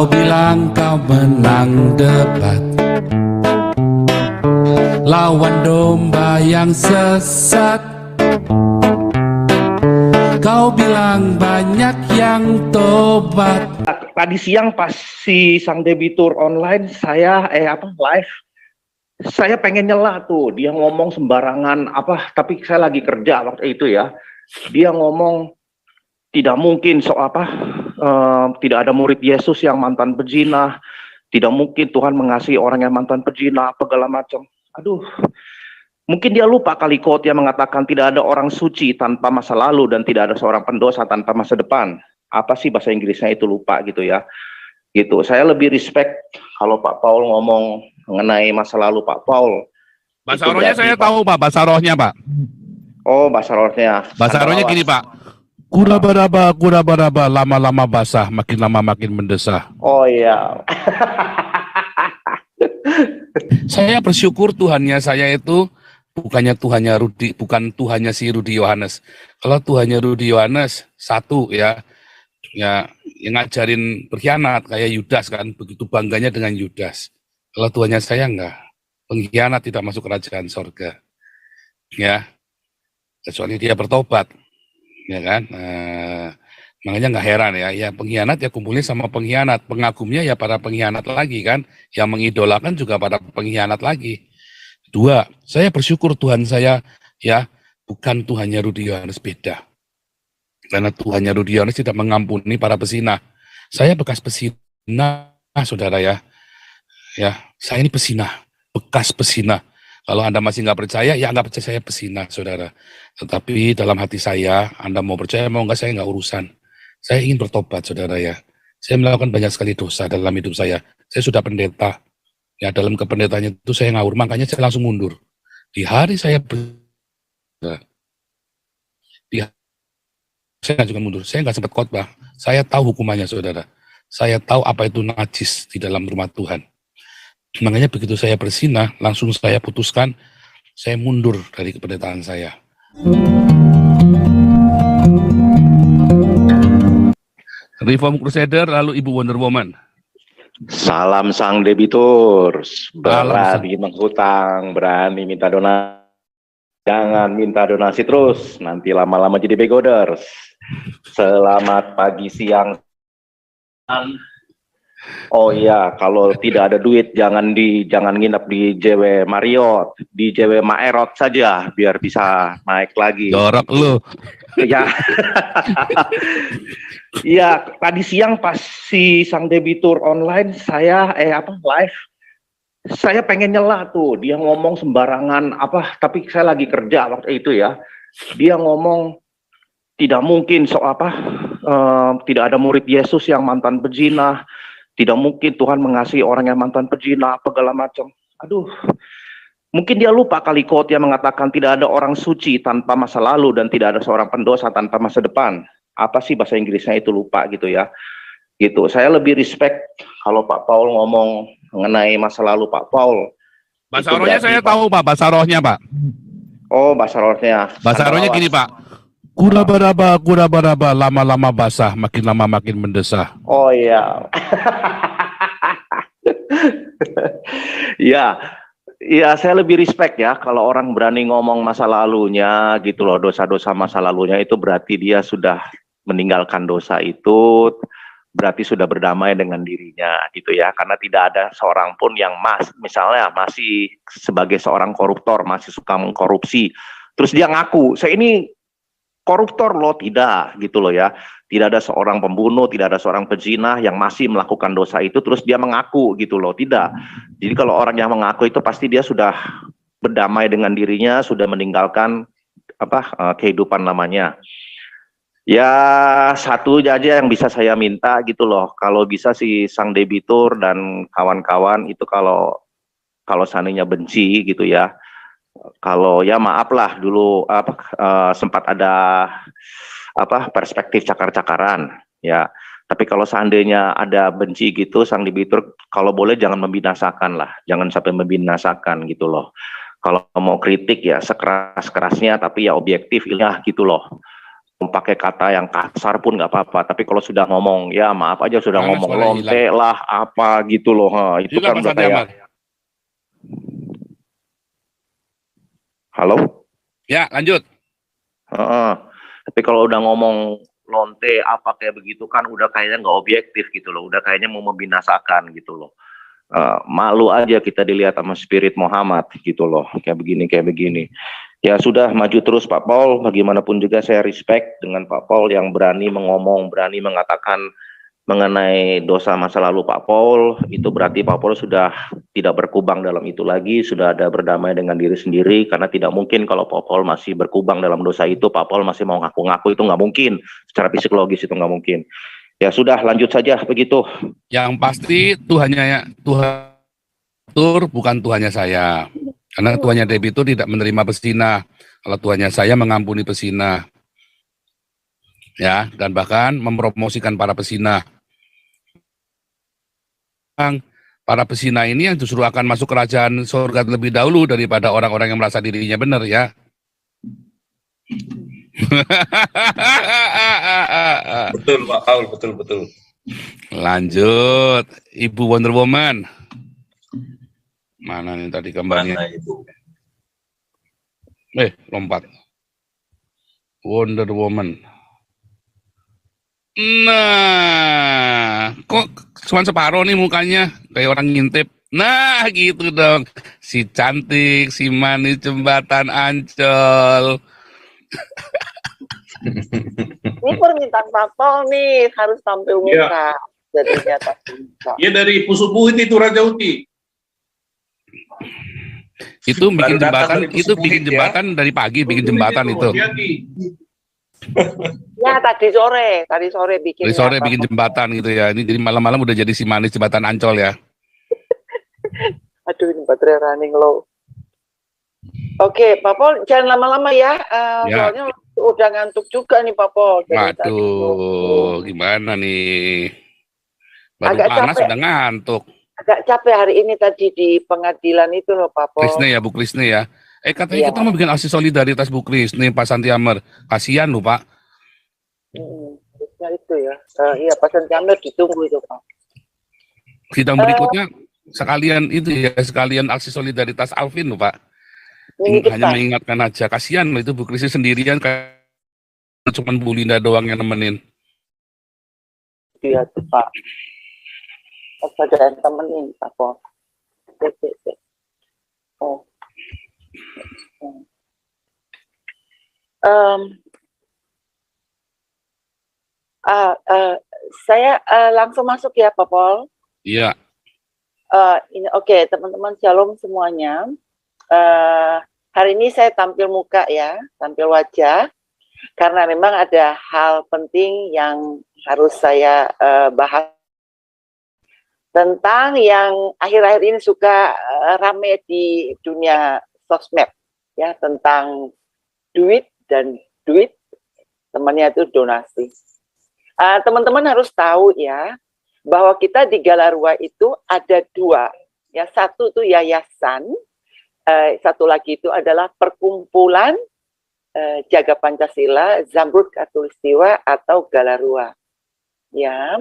Kau bilang kau menang debat, lawan domba yang sesat. Kau bilang banyak yang tobat. Tadi siang pas si sang debitur online saya live, saya pengen nyela tuh, dia ngomong sembarangan tapi saya lagi kerja waktu itu ya. Dia ngomong tidak mungkin tidak ada murid Yesus yang mantan pezina, tidak mungkin Tuhan mengasihi orang yang mantan pezina, segala macam. Aduh, mungkin dia lupa kali quote yang mengatakan tidak ada orang suci tanpa masa lalu dan tidak ada seorang pendosa tanpa masa depan. Apa sih bahasa Inggrisnya itu, lupa gitu ya. Gitu. Saya lebih respect kalau Pak Paul ngomong mengenai masa lalu Pak Paul. Bahasa rohnya saya tahu Pak, bahasa rohnya Pak. Oh, bahasa rohnya. Bahasa rohnya gini Pak. Kurabaraba, lama-lama basah, makin lama makin mendesah. Oh iya. Saya bersyukur Tuhannya saya itu bukan Tuhannya si Rudi Yohanes. Kalau Tuhannya Rudi Yohanes satu ya yang ngajarin berkhianat kayak Yudas kan, begitu bangganya dengan Yudas. Kalau Tuhannya saya enggak, pengkhianat tidak masuk kerajaan sorga. Ya, kecuali dia bertobat. Ya kan, makanya nggak heran ya pengkhianat ya kumpulnya sama pengkhianat, pengagumnya ya para pengkhianat lagi kan, yang mengidolakan juga para pengkhianat lagi. Dua, saya bersyukur Tuhan saya ya bukan Tuhannya Rudi Yohanes, beda. Karena Tuhannya Rudi Yohanes tidak mengampuni para pesina. Saya bekas pesina, saudara ya. Ya, saya ini pesina, bekas pesina. Kalau Anda masih nggak percaya, ya nggak percaya, saya pesina, saudara. Tetapi dalam hati saya, Anda mau percaya, mau nggak, saya nggak urusan. Saya ingin bertobat, saudara ya. Saya melakukan banyak sekali dosa dalam hidup saya. Saya sudah pendeta. Ya, dalam kependetaannya itu saya ngawur, makanya saya langsung mundur. Di hari saya saya juga mundur. Saya nggak sempat khotbah. Saya tahu hukumannya, saudara. Saya tahu apa itu najis di dalam rumah Tuhan. Makanya begitu saya bersinah, langsung saya putuskan, saya mundur dari kependetaan saya. Reform Crusader, lalu Ibu Wonder Woman. Salam sang debitur, berani menghutang, berani minta donasi. Jangan minta donasi terus, nanti lama-lama jadi begoders. Selamat pagi, siang. Oh iya, kalau tidak ada duit jangan nginep di JW Marriott, di JW Maerot saja biar bisa naik lagi. Jorok lu. Ya. Ya, tadi siang pas si sang debitur online saya live, saya pengen nyela tuh, dia ngomong sembarangan tapi saya lagi kerja waktu itu ya. Dia ngomong tidak mungkin tidak ada murid Yesus yang mantan pezina. Tidak mungkin Tuhan mengasihi orang yang mantan pezina, segala macam. Aduh, mungkin dia lupa kali quote yang mengatakan tidak ada orang suci tanpa masa lalu dan tidak ada seorang pendosa tanpa masa depan. Apa sih bahasa Inggrisnya itu, lupa gitu ya. Gitu. Saya lebih respect kalau Pak Paul ngomong mengenai masa lalu Pak Paul. Bahasa rohnya saya tahu Pak, bahasa rohnya Pak. Oh, bahasa rohnya. Bahasa rohnya gini Pak. Kurabaraba, lama-lama basah, makin lama makin mendesah. Oh iya. Ya, saya lebih respect ya kalau orang berani ngomong masa lalunya gitu loh, dosa-dosa masa lalunya itu berarti dia sudah meninggalkan dosa itu, berarti sudah berdamai dengan dirinya gitu ya, karena tidak ada seorang pun yang misalnya masih sebagai seorang koruptor, masih suka mengkorupsi, terus dia ngaku, saya ini koruptor loh, tidak gitu loh ya. Tidak ada seorang pembunuh, tidak ada seorang pezina yang masih melakukan dosa itu terus dia mengaku gitu loh, tidak. Jadi kalau orang yang mengaku itu pasti dia sudah berdamai dengan dirinya, sudah meninggalkan kehidupan lamanya. Ya, satu aja yang bisa saya minta gitu loh, kalau bisa si sang debitur dan kawan-kawan itu kalau seandainya benci gitu ya, kalau ya maaf lah dulu sempat ada perspektif cakar-cakaran ya, tapi kalau seandainya ada benci gitu, sang debitur kalau boleh jangan membinasakan lah, jangan sampai membinasakan gitu loh. Kalau mau kritik ya sekeras-kerasnya tapi ya objektif ya gitu loh. pakai kata yang kasar pun nggak apa-apa. Tapi kalau sudah ngomong, ya maaf aja sudah Mana ngomong suara lonte hilang? lah apa gitu loh. Itu Juga kan Pak udah Santi kayak, Amar. halo? Ya, lanjut. Heeh. Tapi kalau udah ngomong lonte apa kayak begitu kan udah kayaknya nggak objektif gitu loh. Udah kayaknya mau membinasakan gitu loh. Malu aja kita dilihat sama spirit Muhammad gitu loh. Kayak begini. Ya sudah, maju terus Pak Paul. Bagaimanapun juga saya respect dengan Pak Paul yang berani mengomong, berani mengatakan mengenai dosa masa lalu Pak Paul. Itu berarti Pak Paul sudah tidak berkubang dalam itu lagi, sudah ada berdamai dengan diri sendiri, karena tidak mungkin kalau Pak Paul masih berkubang dalam dosa itu, Pak Paul masih mau ngaku-ngaku, itu nggak mungkin. Secara psikologis itu nggak mungkin. Ya sudah, lanjut saja begitu. Yang pasti Tuhan tur bukan Tuhannya saya. Karena Tuhannya Debbie itu tidak menerima pezinah. Kalau Tuhannya saya mengampuni pezinah. Ya, dan bahkan mempromosikan para pezinah. Para pezinah ini yang justru akan masuk kerajaan surga terlebih dahulu daripada orang-orang yang merasa dirinya benar ya. Betul Pak Paul, betul. Lanjut, Ibu Wonder Woman. Mana nih tadi gambarnya? Mana itu? Lompat. Wonder Woman. Nah, kok cuma separuh nih mukanya, kayak orang ngintip. Nah, gitu dong. Si cantik, si manis jembatan Ancol. Ini permintaan Pak Paul nih, harus tampil muka. Jadinya Dia dari Pusubuhit itu Raja Uti. Itu bikin Baru datang jembatan, dari itu bikin Pusubuhit, jembatan dari pagi, bikin jembatan itu. Hati-hati. Ya tadi sore bikin. Dari sore bikin jembatan gitu ya. Ini jadi malam-malam udah jadi si manis jembatan Ancol ya. Aduh, ini baterai running low. Oke, Pak Paul jangan lama-lama ya. Ya. Soalnya udah ngantuk juga nih Pak Paul. Dari tadi. Waduh, gimana nih? Baru Agak panas capek. udah ngantuk. Agak capek hari ini tadi di pengadilan itu loh Pak Paul. Krisne ya, Bu Krisne ya. Katanya Iya. kita mau bikin aksi solidaritas Bu Krisne, Pak Santi Amar. Kasihan loh Pak. Harusnya itu ya. Iya, Pak Santi Amar ditunggu itu Pak. Sidang berikutnya sekalian itu ya, sekalian aksi solidaritas Alvin loh Pak. Minggu Hanya depan. mengingatkan aja, kasihan loh itu Bu Krisne sendirian, kayak cuma Bu Linda doang yang nemenin. Iya tuh Pak. Apa ada yang temenin Pak Paul? Oh. Saya langsung masuk ya Pak Paul. Iya. Ini oke, teman-teman shalom semuanya. Hari ini saya tampil muka ya, tampil wajah, karena memang ada hal penting yang harus saya bahas tentang yang akhir-akhir ini suka rame di dunia sosmed ya, tentang duit dan duit, temannya itu donasi. Teman-teman harus tahu ya, bahwa kita di Galarua itu ada dua, ya, satu itu yayasan, satu lagi itu adalah perkumpulan Jaga Pancasila Zamrud Khatulistiwa atau Galarua. Ya,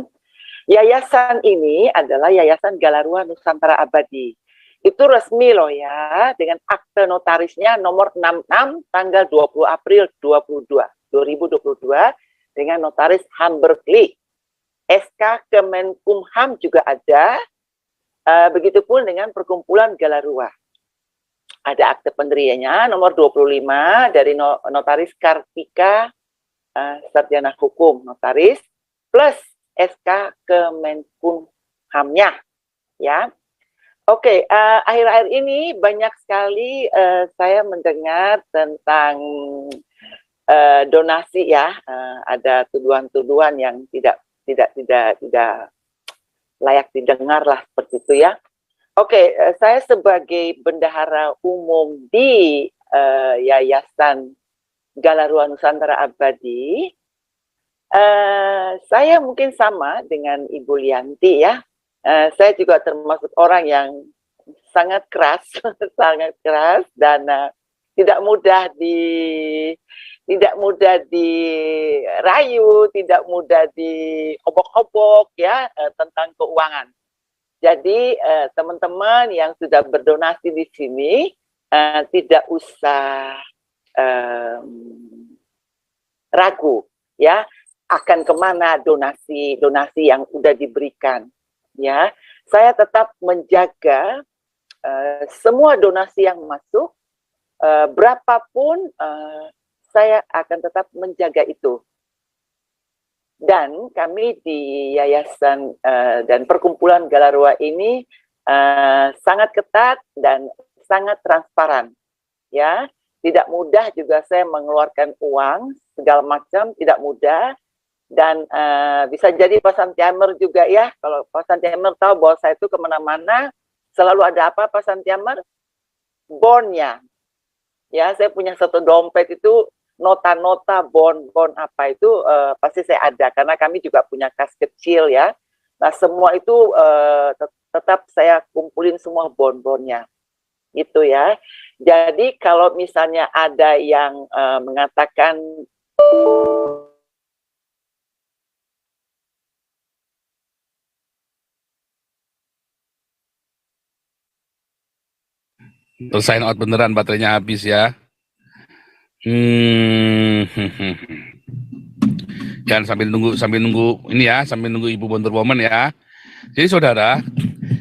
yayasan ini adalah Yayasan Galarua Nusantara Abadi. Itu resmi loh ya, dengan akte notarisnya nomor 66 tanggal 20 April 2022 dengan notaris Hambergli. SK Kemenkumham juga ada, begitupun dengan perkumpulan Galarua. Ada akte pendiriannya nomor 25 dari notaris Kartika Sarjana Hukum notaris plus SK Kemenkumhamnya ya. Oke, akhir-akhir ini banyak sekali saya mendengar tentang donasi ya, ada tuduhan-tuduhan yang tidak layak didengar lah seperti itu ya. Oke, saya sebagai bendahara umum di Yayasan Galarua Nusantara Abadi, saya mungkin sama dengan Ibu Lianti ya. Saya juga termasuk orang yang sangat keras, sangat keras, dan tidak mudah dirayu, tidak mudah diobok-obok ya tentang keuangan. Jadi teman-teman yang sudah berdonasi di sini tidak usah ragu ya akan kemana donasi yang sudah diberikan ya. Saya tetap menjaga semua donasi yang masuk, berapapun saya akan tetap menjaga itu. Dan kami di Yayasan dan Perkumpulan Galarua ini sangat ketat dan sangat transparan. Ya, tidak mudah juga saya mengeluarkan uang segala macam, tidak mudah. Dan bisa jadi Pak Santiamer juga ya, kalau Pak Santiamer tahu bahwa saya itu kemana-mana selalu ada apa Pak Santiamer? Bondnya. Ya, saya punya satu dompet itu nota-nota bon apa itu pasti saya ada karena kami juga punya kas kecil ya. Nah semua itu tetap saya kumpulin semua bon-bonnya gitu ya. Jadi kalau misalnya ada yang mengatakan Terus sign out beneran, baterainya habis ya. Jangan sambil nunggu ini ya, sambil nunggu Ibu Wonder Woman ya. Jadi saudara,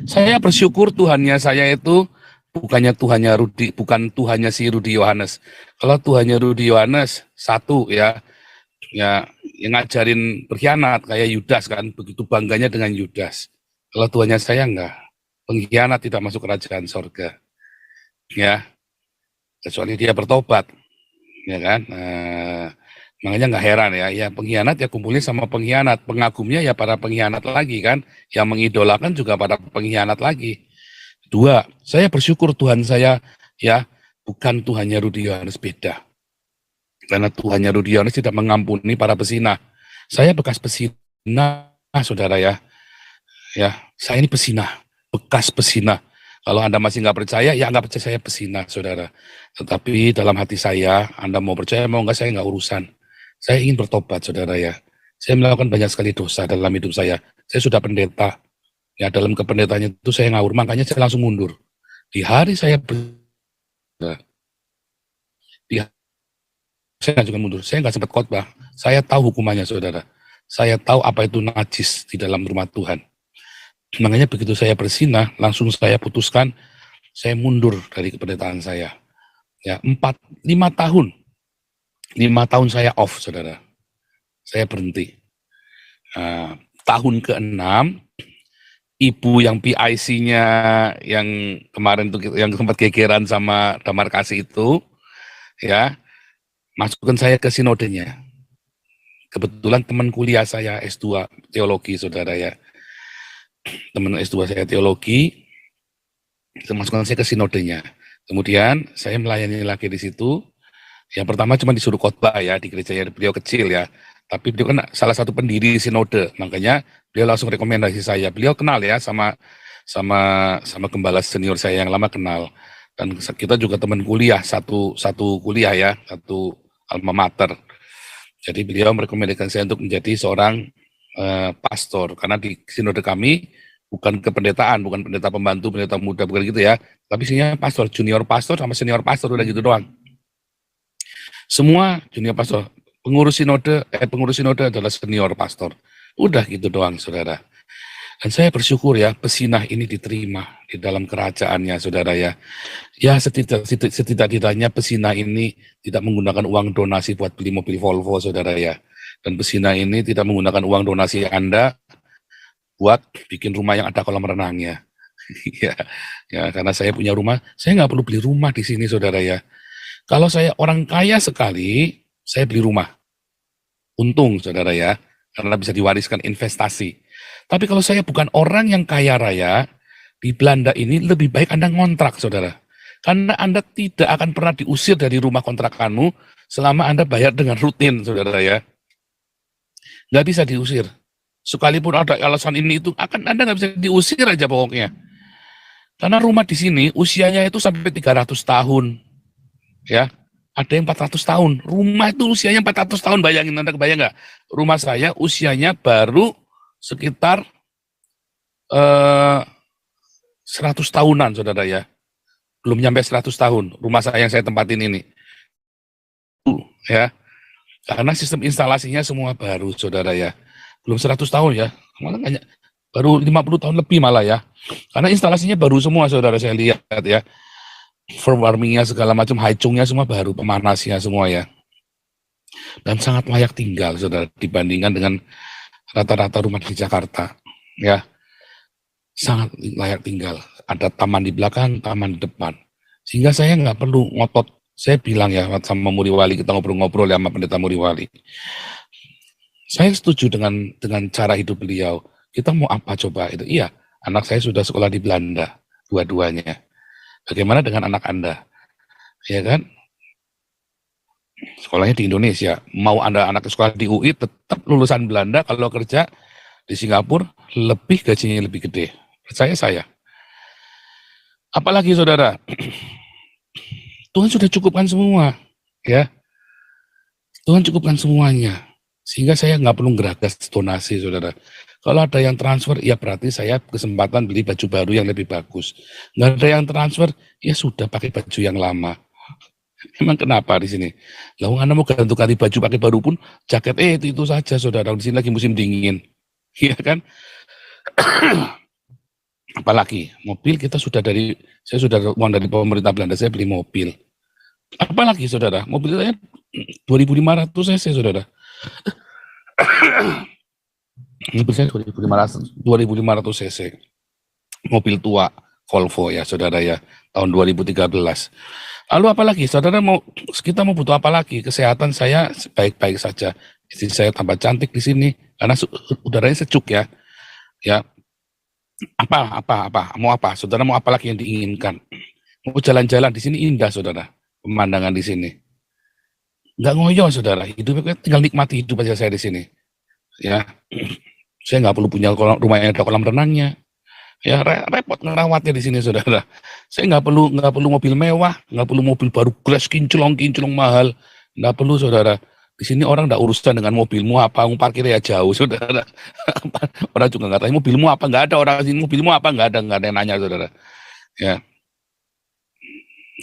saya bersyukur Tuhannya saya itu bukan Tuhannya si Rudi Yohanes. Kalau Tuhannya Rudi Yohanes satu ya yang ngajarin berkhianat kayak Yudas kan, begitu bangganya dengan Yudas. Kalau Tuhannya saya enggak, pengkhianat tidak masuk kerajaan sorga. Ya, kecuali dia bertobat. Ya kan, makanya nggak heran ya pengkhianat ya kumpulnya sama pengkhianat, pengagumnya ya para pengkhianat lagi kan, yang mengidolakan juga para pengkhianat lagi. Dua, saya bersyukur Tuhan saya ya bukan Tuhannya Rudi Yohanes, beda. Karena Tuhannya Rudi Yohanes tidak mengampuni para pesinah. Saya bekas pesinah, saudara ya. Ya, saya ini pesinah, bekas pesinah. Kalau Anda masih nggak percaya, ya nggak percaya saya pesinah, saudara. Tetapi dalam hati saya, Anda mau percaya, mau nggak, saya nggak urusan. Saya ingin bertobat, saudara ya. Saya melakukan banyak sekali dosa dalam hidup saya. Saya sudah pendeta. Ya, dalam kependetaannya itu saya ngawur, makanya saya langsung mundur. Di hari saya saya juga mundur. Saya nggak sempat khotbah. Saya tahu hukumannya, saudara. Saya tahu apa itu najis di dalam rumah Tuhan. Makanya begitu saya bersinah, langsung saya putuskan, saya mundur dari kependetaan saya. Ya, 5 tahun. 5 tahun saya off, saudara. Saya berhenti. Tahun ke-6, ibu yang PIC-nya yang kemarin tuh yang sempat gegeran sama Damar Kasih itu, ya, masukkan saya ke sinodenya. Kebetulan teman kuliah saya S2 teologi, saudara ya. Teman S2 saya teologi, masukkan saya ke sinodenya. Kemudian saya melayani lagi di situ. Yang pertama cuma disuruh khotbah ya di gerejanya beliau kecil ya. Tapi beliau kan salah satu pendiri sinode, makanya beliau langsung rekomendasi saya. Beliau kenal ya sama gembala senior saya yang lama kenal. Dan kita juga teman kuliah, satu kuliah ya, satu alma mater. Jadi beliau merekomendasikan saya untuk menjadi seorang pastor, karena di sinode kami bukan kependetaan, bukan pendeta pembantu, pendeta muda, bukan gitu ya, tapi isinya pastor, junior pastor sama senior pastor, udah gitu doang. Semua junior pastor, pengurus sinode adalah senior pastor, udah gitu doang, saudara. Dan saya bersyukur ya, pesinah ini diterima di dalam kerajaannya, saudara ya. Ya setidak-tidaknya pesinah ini tidak menggunakan uang donasi buat beli mobil Volvo, saudara ya. Dan pesinah ini tidak menggunakan uang donasi Anda buat bikin rumah yang ada kolam renangnya. ya, karena saya punya rumah, saya nggak perlu beli rumah di sini, saudara ya. Kalau saya orang kaya sekali, saya beli rumah. Untung, saudara ya, karena bisa diwariskan investasi. Tapi kalau saya bukan orang yang kaya raya, di Belanda ini lebih baik Anda ngontrak, saudara. Karena Anda tidak akan pernah diusir dari rumah kontrakanmu selama Anda bayar dengan rutin, saudara ya. Nggak bisa diusir. Sekalipun ada alasan ini itu, Anda nggak bisa diusir aja pokoknya. Karena rumah di sini usianya itu sampai 300 tahun. ya. Ada yang 400 tahun. Rumah itu usianya 400 tahun, bayangin, Anda kebayang nggak? Rumah saya usianya baru sekitar 100 tahunan, saudara ya. Belum nyampe 100 tahun, rumah saya yang saya tempatin ini. Ya, karena sistem instalasinya semua baru, saudara ya. Belum 100 tahun ya, malah banyak. Baru 50 tahun lebih malah ya. Karena instalasinya baru semua, saudara, saya lihat ya. Warmingnya segala macam, haicungnya semua baru, pemanasnya semua ya. Dan sangat layak tinggal, saudara, dibandingkan dengan rata-rata rumah di Jakarta ya. Sangat layak tinggal. Ada taman di belakang, taman di depan. Sehingga saya nggak perlu ngotot. Saya bilang ya sama Muri Wali, kita ngobrol-ngobrol ya sama Pendeta Muri Wali. Saya setuju dengan cara hidup beliau. Kita mau apa coba itu? Iya, anak saya sudah sekolah di Belanda, dua-duanya. Bagaimana dengan anak Anda? Ya kan? Sekolahnya di Indonesia. Mau Anda anak sekolah di UI, tetap lulusan Belanda, kalau kerja di Singapura, lebih gajinya lebih gede. Percaya saya. Apalagi saudara, Tuhan sudah cukupkan semua. Ya, Tuhan cukupkan semuanya. Sehingga saya nggak perlu geragas donasi, saudara. Kalau ada yang transfer, ya berarti saya kesempatan beli baju baru yang lebih bagus. Nggak ada yang transfer, ya sudah pakai baju yang lama. Emang kenapa di sini? Lalu Anda mau ganti baju pakai baru pun, jaket itu saja, saudara. Di sini lagi musim dingin, iya kan? Apalagi mobil kita saya sudah uang dari pemerintah Belanda, saya beli mobil. Apalagi saudara, mobil saya 2.500 cc, saudara. Mobil saya 2.500 cc. Mobil tua Volvo ya, saudara ya, tahun 2013. Lalu apalagi, saudara kita mau butuh apa lagi? Kesehatan saya baik-baik saja. Istri saya tambah cantik di sini karena udaranya sejuk ya. Ya, mau apa? Saudara mau apa lagi yang diinginkan? Mau jalan-jalan di sini indah, saudara. Pemandangan di sini. Nggak ngoyo, saudara. Hidupnya tinggal nikmati hidup aja saya di sini. Ya, saya nggak perlu punya rumah yang ada kolam renangnya. Ya, repot ngerawatnya di sini, saudara. Saya nggak perlu mobil mewah, nggak perlu mobil baru glass kinclong mahal. Nggak perlu, saudara. Di sini orang nggak urusan dengan mobilmu apa, parkirnya jauh, saudara. Orang juga nggak tahu mobilmu apa, nggak ada orang sini mobilmu apa, nggak ada yang nanya, saudara. Ya.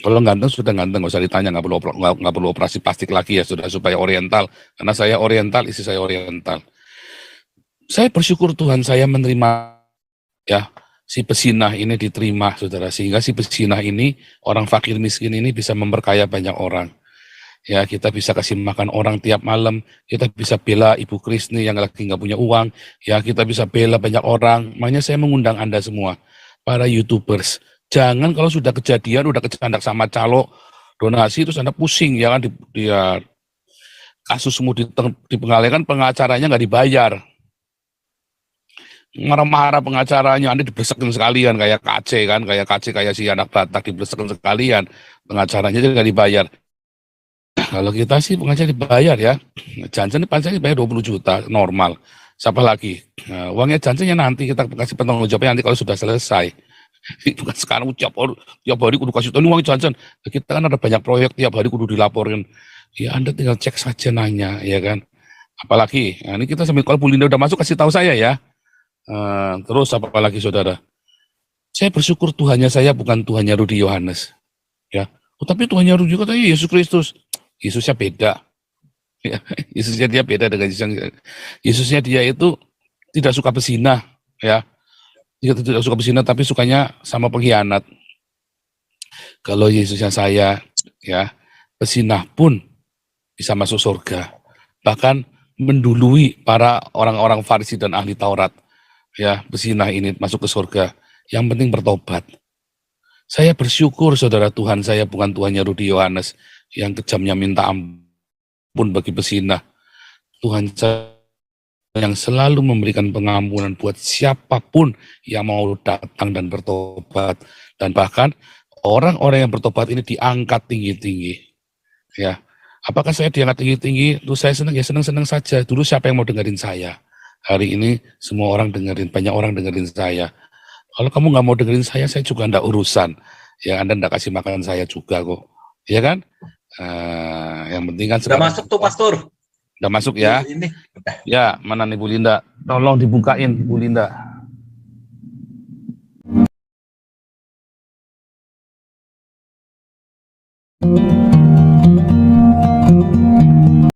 Kalau ganteng sudah ganteng, nggak usah ditanya, nggak perlu operasi plastik lagi ya, sudah, supaya oriental. Karena saya oriental, istri saya oriental. Saya bersyukur Tuhan saya menerima ya si pezinah ini diterima, saudara, sehingga si pezinah ini, orang fakir miskin ini bisa memperkaya banyak orang. Ya, kita bisa kasih makan orang tiap malam, kita bisa bela Ibu Krisni yang lagi nggak punya uang, ya kita bisa bela banyak orang. Makanya saya mengundang Anda semua, para YouTubers. Jangan kalau sudah kejadian, udah kecandak sama calo donasi, terus Anda pusing, ya kan, kasusmu dipenggalihkan, pengacaranya nggak dibayar. Marah-marah pengacaranya, Anda diblesekin sekalian, kayak kayak si anak Batak diblesekin sekalian, pengacaranya juga nggak dibayar. Kalau kita sih pengacara dibayar ya, Jansen dibayar 20 juta, normal. Siapa lagi? Nah, uangnya Jansennya nanti kita kasih penanggung jawabnya nanti kalau sudah selesai. Bukan sekarang tiap hari kudu kasih tahu uang Jansen. Kita kan ada banyak proyek tiap hari kudu dilaporin. Ya Anda tinggal cek saja nanya, ya kan. Apalagi, nah, ini kita sambil kalau Bu Linda udah masuk kasih tahu saya ya. Terus apalagi saudara? Saya bersyukur Tuhannya saya bukan Tuhannya Rudi Yohanes. Ya, tapi Tuhannya Rudi katanya Yesus Kristus. Yesusnya beda. Ya, Yesusnya dia beda dengan Yesusnya dia itu tidak suka berzina, ya. Dia tidak suka berzina tapi sukanya sama pengkhianat. Kalau Yesusnya saya, ya, pezinah pun bisa masuk surga. Bahkan mendului para orang-orang Farisi dan ahli Taurat. Ya, pezinah ini masuk ke surga. Yang penting bertobat. Saya bersyukur saudara Tuhan saya bukan Tuhannya Rudi Yohanes yang kejamnya minta ampun bagi pezinah. Tuhan saya yang selalu memberikan pengampunan buat siapapun yang mau datang dan bertobat. Dan bahkan orang-orang yang bertobat ini diangkat tinggi-tinggi. Ya, apakah saya diangkat tinggi-tinggi? Terus saya senang, ya senang-senang saja. Dulu siapa yang mau dengerin saya? Hari ini semua orang dengerin, banyak orang dengerin saya. Kalau kamu nggak mau dengerin saya juga nggak urusan. Ya Anda nggak kasih makan saya juga kok. Ya kan? Yang penting kan Sudah sekarang masuk tuh, Pastor. udah masuk ya. Ini. Ya, mana nih Bu Linda? Tolong dibukain Bu Linda. Thank